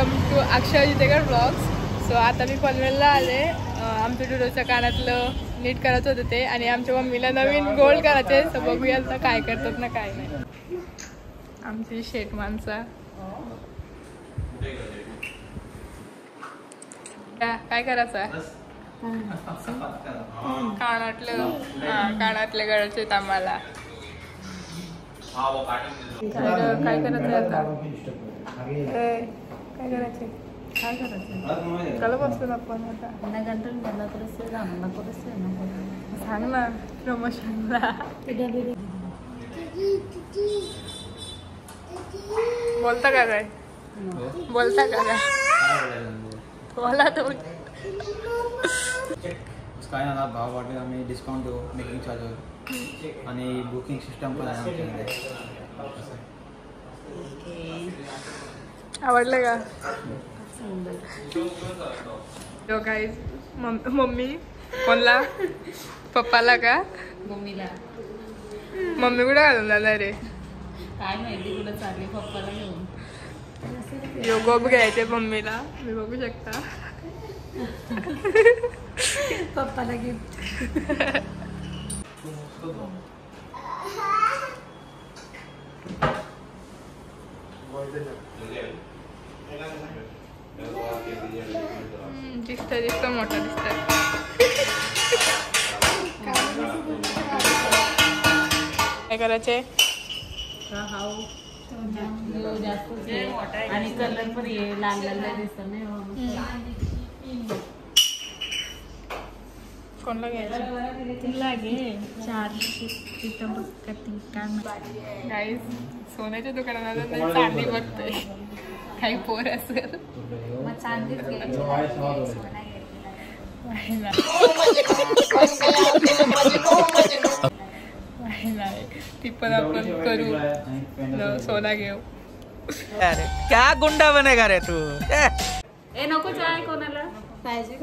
Welcome to Akshay Jitekar blogs. So आता मी पनवेलला आले. आमच्या डुडोच्या कानातलं नीट करायचं होतं ते आणि आमच्या मम्मीला नवीन गोल्ड करायचे. तर बघूया आता काय करतात ना काय नाही. आमची शेट माणसा काय करायचं कानातले गळायचे आम्हाला. काय करायचं आता काय करायचे काय करायचं त्याला बसतो आपण आता सांग ना प्रमोशनला बोलता का काय बोलता का काय बोला तो काय ना भाव वाटेल आम्ही डिस्काउंट देऊ मेकिंग चार्जर आणि बुकिंग सिस्टम पण आहे आमच्याकडे. आवडलं का तो काय मम्मी कोणला पप्पाला का मम्मीला मम्मी कुठे घालून जाणार रे काय माहिती कुठं चालली पप्पाला घेऊन यो गोब घ्यायचे मम्मीला मी बघू शकता पप्पाला गिफ्ट. दिसत मोठा दिसत काय करायचे आणि कलर पण ये लाल लाल दिसत कोणला घ्यायचं तुला घे 4 गाईज सोन्याच्या दुकानात चांदी बघतोय काही पोर असेल नाही ती पण आपण करू सोना घेऊ. अरे क्या गुंडा बनेगा रे तू. ए नको चाय कोणाला पाहिजे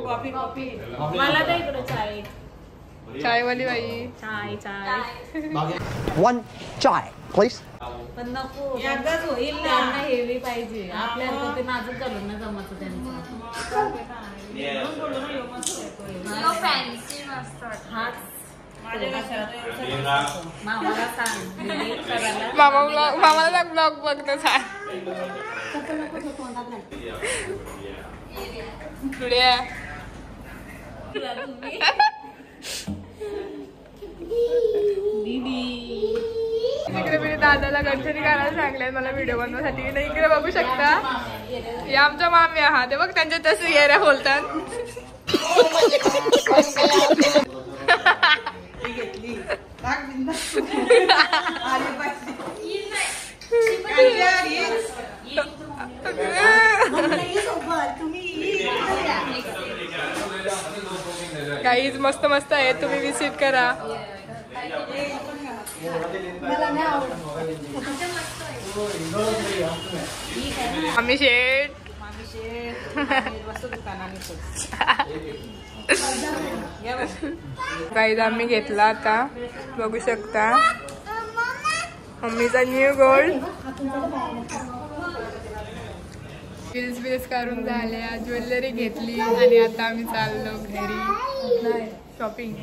कॉफी कॉफी मला दे इकडे चाय चायवाली बाई चाय चाय 1 चाय प्लीज. पण नको एकदाच होईल त्यांना हेवी पाहिजे आपल्याला ते नाजूक घालून ना जमत त्यांचं मामाला सांग मामाला सांग ब्लॉग बघतो सांग पुढे इकडे मी दादाला गणपती करायला सांगले मला व्हिडिओ बनवण्यासाठी. इकडे बघू शकता या आमच्या मामी आहात ते बघ त्यांच्या तसं येऱ्या बोलतात. काहीच मस्त मस्त आहे तुम्ही विजिट करा. आम्ही शेठ काहीच आम्ही घेतला आता बघू शकता मम्मीचा न्यू गोल्ड. बिल्स करून झाल्या ज्वेलरी घेतली आणि आता आम्ही चाललो घरी शॉपिंग.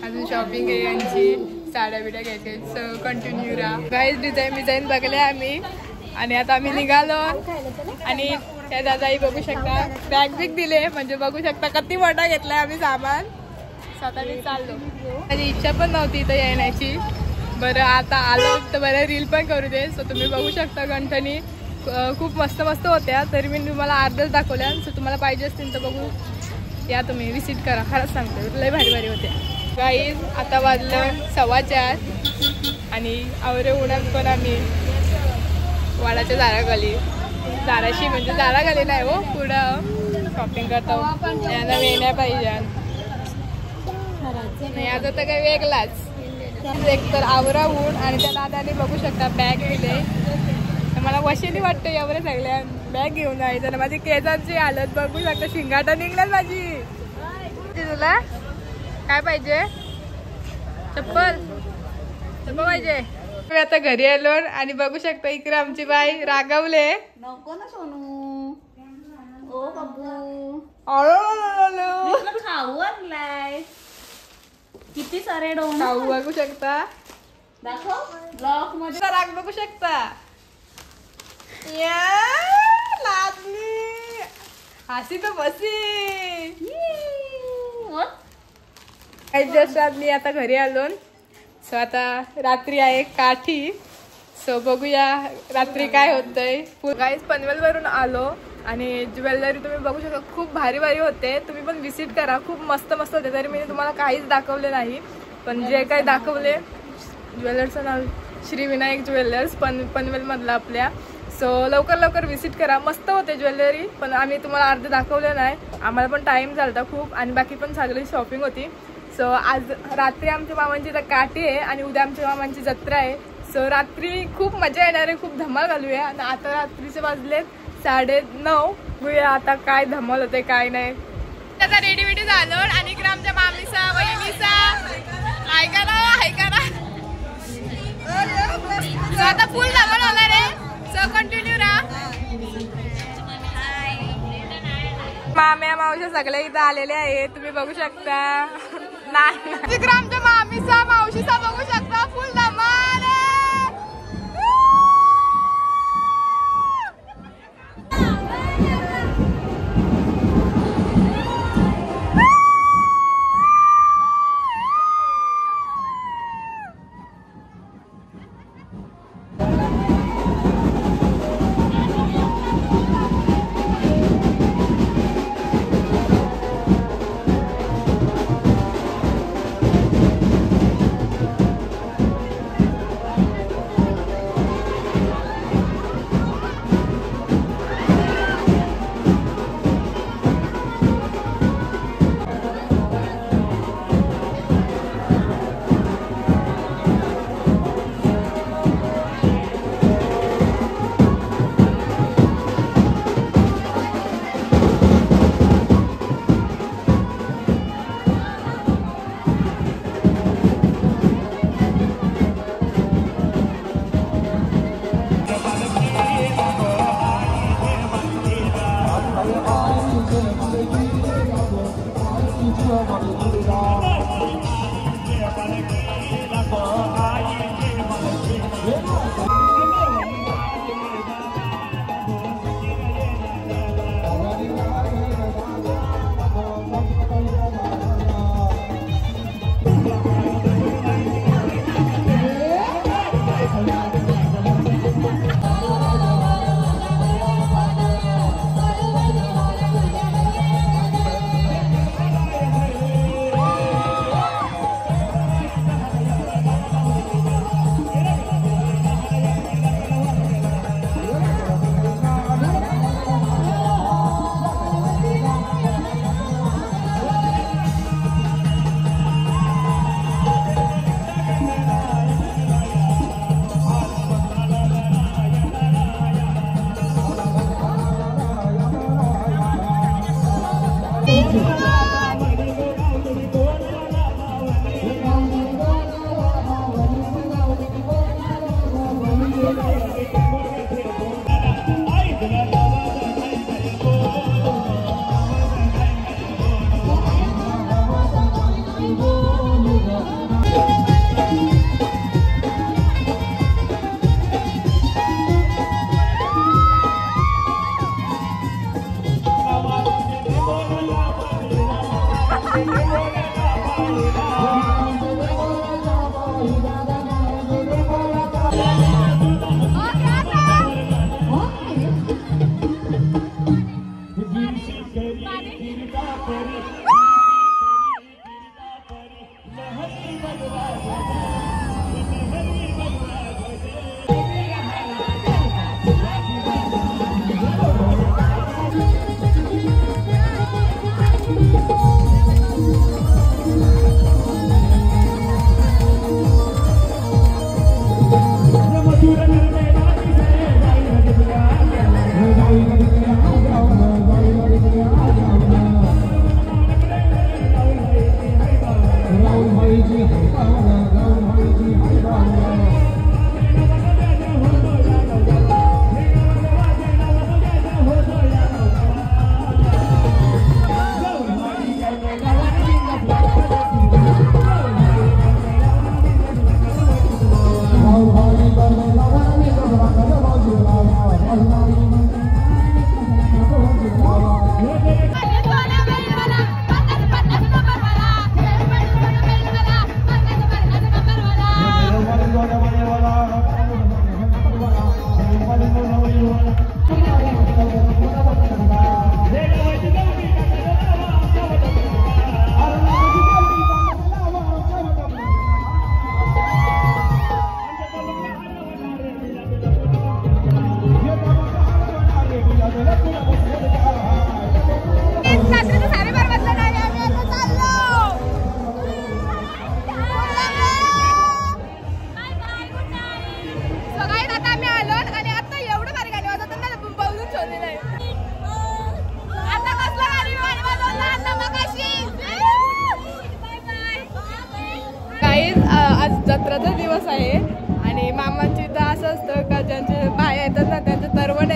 अजून शॉपिंग आहे यांची साड्या बिड्या घ्यायचे. सो कंटिन्यू राहा. गाईज डिझाईन बघले आम्ही आणि आता आम्ही निघालो आणि त्या दादाही बघू शकता बॅग बिग दिले म्हणजे बघू शकता किती मोठा घेतलाय आम्ही सामान. स्वतःने चाललो माझी इच्छा पण नव्हती इथं येण्याची. बरं आता आलो तर बरं रील पण करू दे. सो तुम्ही बघू शकता गंठणी खूप मस्त मस्त होत्या तरी मी तुम्हाला अर्धच दाखवल्या. सो तुम्हाला पाहिजे असतील तर बघू या तुम्ही विजिट करा. खरंच सांगते लय भारी भारी होते. गाईज आता वाजलं 4:15 आणि आवरे उन्हात पण आम्ही वाडाच्या झाडाखाली झाडाशी म्हणजे झाडाखाली नाही हो पुढं शॉपिंग करतो. यांना वेण्या पाहिजे नाही आता तर काही वेगळाच. एक तर आवरा ऊन आणि त्या दादाने बघू शकता बॅग दिले. मला वशिली वाटतं एवढ्या सगळ्या बॅग घेऊन जायचं ना. माझी केसांची हालत बघू शकता शिंगाटा निघल्यात माझी. तुला काय पाहिजे चप्पल चप्पल पाहिजे मी आता घरी आलो आणि बघू शकता इकडे आमची बाई रागवले. नको ना सोनू. ओ बाबू खाऊ आणलाय. किती सारे डोन खाऊ बघू शकता. दाखव ब्लॉक मध्ये राग बघू शकता. लाजली हसी तो बसी. जस्ट मी आता घरी आलो. सो आता रात्री आहे काठी. सो बघूया रात्री काय होतंय. गाईज पनवेलवरून आलो आणि ज्वेलरी तुम्ही बघू शकता खूप भारी भारी होते. तुम्ही पण विजिट करा. खूप मस्त मस्त होते. तरी मी तुम्हाला काहीच दाखवले नाही. पण जे काही दाखवले ज्वेलर्सचं नाव श्री विनायक ज्वेलर्स पनवेलमधलं आपल्या. सो लवकर लवकर विजिट करा. मस्त होते ज्वेलरी. पण आम्ही तुम्हाला अर्धे दाखवले नाही. आम्हाला पण टाईम झाला खूप आणि बाकी पण सगळी शॉपिंग होती. सो आज रात्री आमच्या मामांची तर काठी आहे आणि उद्या आमच्या मामांची जत्रा आहे. सो रात्री खूप मजा येणार आहे. खूप धमाल घालूया. आणि आता रात्रीचे वाजलेत 9:30. बघूया आता काय धमाल होते काय नाही. त्याचा रेडी वेडी झालो आणि इकडे आमच्या मामीचा वहिनीचा ऐका ना. सो आता फुल धमाल होणार आहे. सो कंटिन्यू राहा. माम्या मावश्या सगळे इथं आलेले आहे. तुम्ही बघू शकता. नाही तिकडे आमच्या मामीचा मावशीचा बघू शकता. फुल धमाल.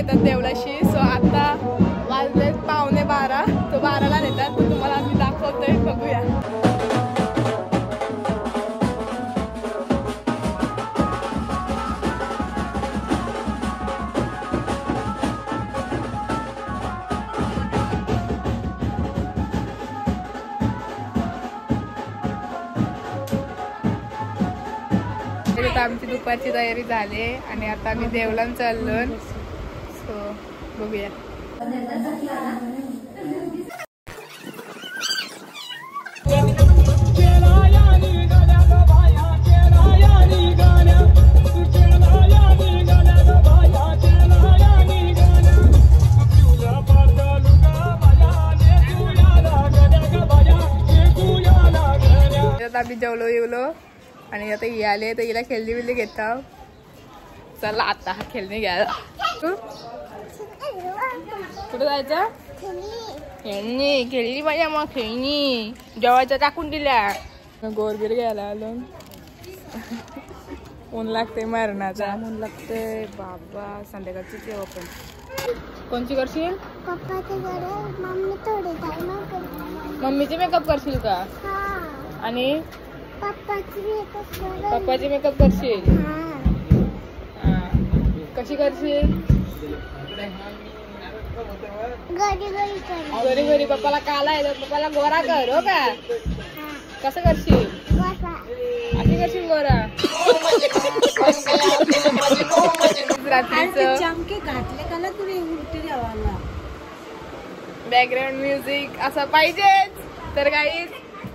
नेतात देवळाशी. सो आता वाजले 11:15, तो 12ला नेतात. तो तुम्हाला आम्ही दाखवतोय, बघूया. आमची दुपारची तयारी झाली आणि आता आम्ही देवळात चाललो. सो बघूया. आम्ही जेवलो येवलो आणि आता ही आले तर हिला खेळणी बिल्ली घेता. चला आता खेळणी घ्यायला. कुठं जायचं? खेळणी खेळली पाहिजे मग. खेळणी जेवायचं टाकून दिल्या. गोरबीर घ्यायला आलो. ऊन लागते मरणाचा. ऊन लागते बाबा. संध्याकाळची जेव पण कोणची करशील? मम्मीची मेकअप करशील का? आणि पप्पाची मेकअप करशील? कशी करशील? घरी घरी पप्पाला काला आहे, पप्पाला गोरा कर. हो का? कसं करशील? अशी करशील गोरा? रात्रीचं बॅकग्राऊंड म्युझिक असं पाहिजेच. तर काही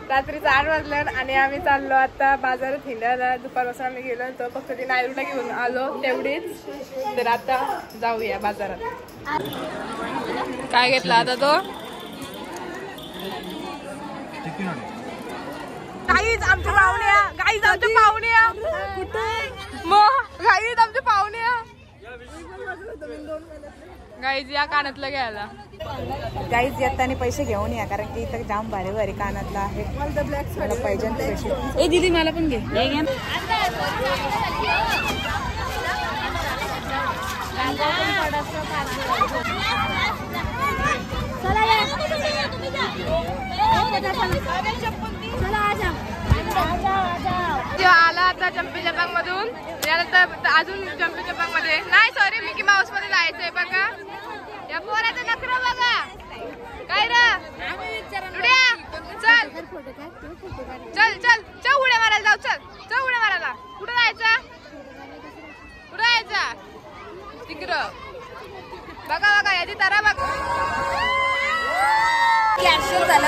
रात्रीचं 8 वाजलं आणि आम्ही चाललो आता बाजारात हिंडायला. दुपारपासून आम्ही गेलो तर फक्त ती नायरूला घेऊन आलो तेवढीच. तर आता जाऊया बाजारात. काय घेतला आता तो? गाईज आमच्या पाहुण्या. गाईज आमच्या पाहुण्या. मग गाईज आमच्या पाहुण्या. गाईज या कानातलं घ्यायला. गाईज येताना पैसे घेऊन या, कारण की इथं जाम भारी भारी कानातला आहे. मला पाहिजे पैसे. ए दीदी मला पण घे. आला आता जम्पी जपांग मधून. यानंतर अजून जम्पी जपांग मध्ये नाही, सॉरी मिकी माऊस मध्ये जायचंय. बघा या पोराचं नखरं बघा. काय रे चल चल चल चल उड्या मारायला जाऊ. चल चल उड्या मारायला. कुठं जायचं? कुठं जायचं? तिकडं बघा बघा याची तारा बघा.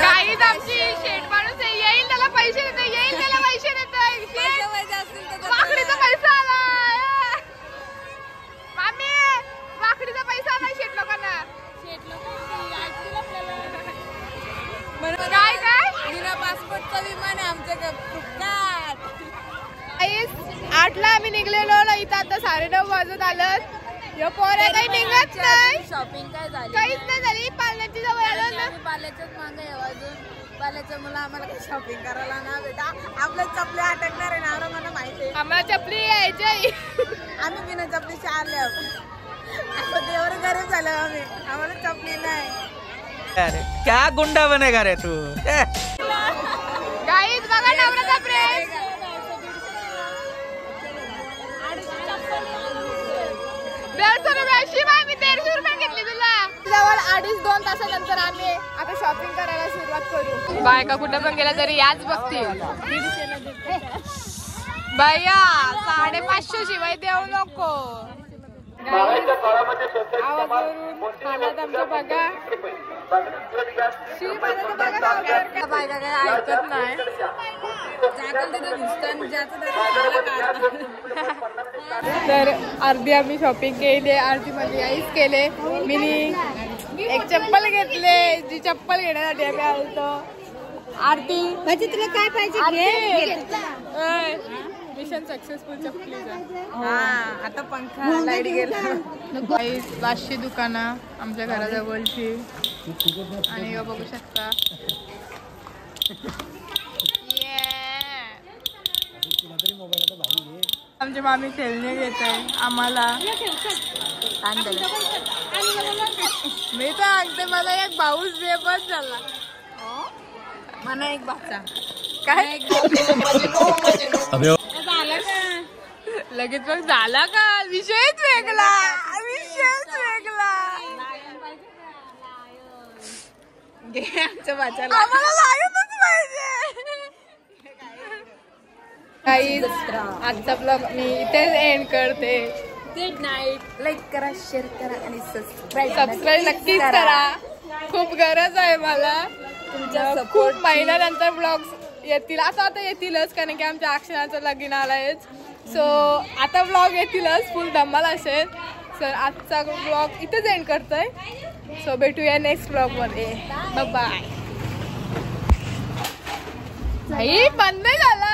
काहीच आमची शेट माणूस येईल त्याला पैसे देते. येईल त्याला पैसे देते. वाकडीचा पैसा आला. मामी वाकडीचा पैसा आला शेट लोकांना. काय काय बिना पासपोर्टचा विमान आहे आमच्याकडे. 8ला आम्ही निघलेलो ना. इथं आता 9:30 वाजत आलं. या पोऱ्या काही निघत नाही. शॉपिंग काय झाली? काहीच नाही झाली. पालण्याची जवळ आलो ना. पाल्याच्याच मागे अजून पाल्याच्या मुलं आम्हाला काही शॉपिंग करायला ना बेटा. आपल्या चपल्या अटकणार आहे ना मला माहिती आहे. आम्हाला चपली यायची. आम्ही बिना चपलीचे आले. असं देवर गरीब झालं आम्ही. आम्हाला चपली नाही. अरे क्या गुंडा बनेगा रे तू. गाईज बघा नवराचा प्रेस. शिवाय मी 150 रुपये घेतली तुला. जवळ 2.5-2 तासानंतर आम्ही आता शॉपिंग करायला सुरुवात करू. बायका कुठं पण गेला तरी याच बघतील. भैया 550 शिवाय देऊ नको. आवाज आमचं बघा. बायका काय ऐकत नाही. तर अर्धी आम्ही शॉपिंग केली. अर्धी मध्ये आईस केले. मिनी एक चप्पल घेतले. जी चप्पल घेण्यासाठी आम्ही आलतो. आरती तुला काय पाहिजे? मिशन सक्सेसफुल चप्पलीचं. आता पंखा लाईट गेला. 500 दुकानं आमच्या घराजवळची. आणि बघू शकता आमची मामी खेळणे घेत आहे आम्हाला. मी तर सांगते मला एक भाऊच दे बस झाला. मला एक बाचा काय झालं का लगेच मग झाला का विषयच वेगळा विषयच वेगळा. घे आमच्या बाचाला. आम्हाला लागतच पाहिजे. काही आजचा ब्लॉग मी इथेच एंड करते. Good night. लाईक करा, शेअर करा आणि सबस्क्राईब सबस्क्राईब नक्कीच करा. खूप गरज आहे मला तुमच्या खूप सपोर्ट. महिन्यानंतर ब्लॉग्स येतील. आता येतीलच कारण की आमच्या अक्षराचं लगीन आलंयच. सो आता ब्लॉग येतीलच फुल धमाल असेल. सर आजचा ब्लॉग इथेच एंड करतोय. सो भेटूया नेक्स्ट ब्लॉगमध्ये. Bye bye. बंद झाला.